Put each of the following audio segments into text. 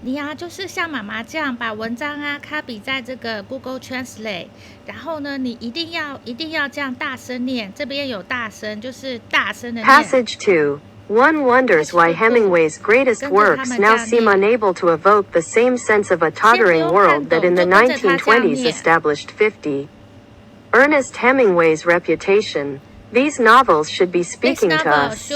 你呀、就是像妈妈这样把文章啊 copy 在这个 Google Translate，然后呢，你一定要这样大声念，这边有大声，就是大声的念。Passage 2. One wonders why Hemingway's greatest works now seem unable to evoke the same sense of a tottering world that in the 1920s established 50. Ernest Hemingway's reputation. These novels should be speaking to us.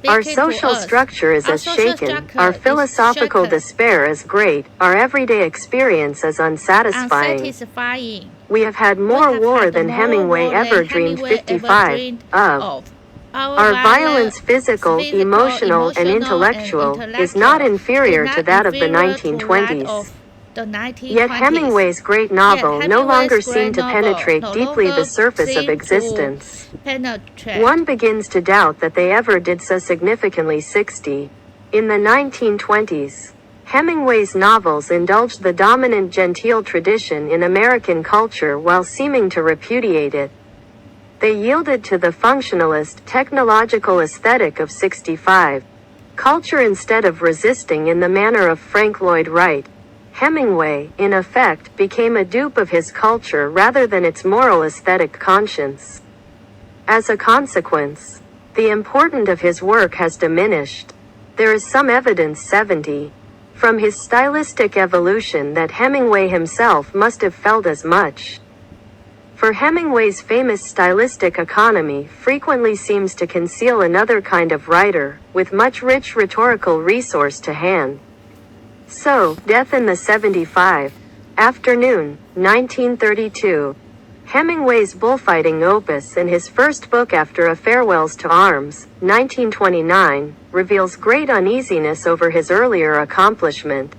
Our social structure is as shaken, our philosophical despair as great, our everyday experience as unsatisfying. We have had more war than Hemingway ever dreamed 55 of. Our violence, physical, emotional, and intellectual, is not inferior to that of the 1920s. Yet Hemingway's great novel no longer seemed to penetrate deeply the surface of existence. One begins to doubt that they ever did so significantly. 60. In the 1920s, Hemingway's novels indulged the dominant genteel tradition in American culture while seeming to repudiate it. They yielded to the functionalist, technological aesthetic of 65. Culture instead of resisting in the manner of Frank Lloyd Wright. Hemingway, in effect, became a dupe of his culture rather than its moral aesthetic conscience. As a consequence, the importance of his work has diminished. There is some evidence 70. From his stylistic evolution that Hemingway himself must have felt as much. For Hemingway's famous stylistic economy frequently seems to conceal another kind of writer, with much rich rhetorical resource to hand. So, Death in the 75. Afternoon, 1932. Hemingway's bullfighting opus and his first book after A Farewells to Arms, 1929, reveals great uneasiness over his earlier accomplishment.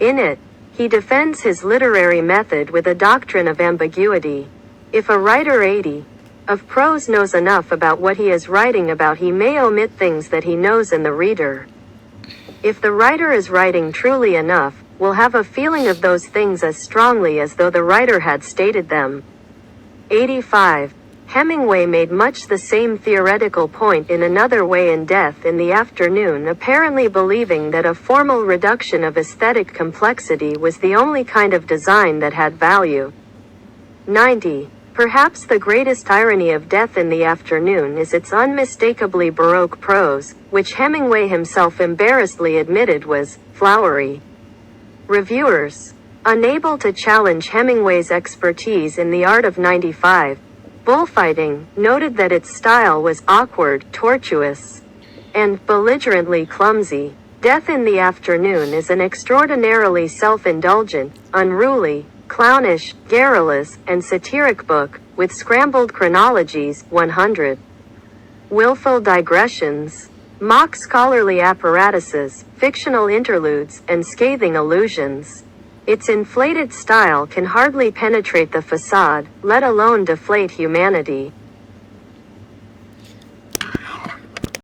In it, he defends his literary method with a doctrine of ambiguity. If a writer 80 of prose knows enough about what he is writing about, he may omit things that he knows in the reader. If the writer is writing truly enough, will have a feeling of those things as strongly as though the writer had stated them. 85. Hemingway made much the same theoretical point in another way in Death in the Afternoon, apparently believing that a formal reduction of aesthetic complexity was the only kind of design that had value. 90. Perhaps the greatest irony of Death in the Afternoon is its unmistakably Baroque prose, which Hemingway himself embarrassedly admitted was flowery. Reviewers, unable to challenge Hemingway's expertise in the art of 95, bullfighting, noted that its style was awkward, tortuous, and belligerently clumsy. Death in the Afternoon is an extraordinarily self-indulgent, unruly, clownish, garrulous, and satiric book, with scrambled chronologies, 100. Willful digressions, mock scholarly apparatuses, fictional interludes, and scathing allusions. Its inflated style can hardly penetrate the facade, let alone deflate humanity.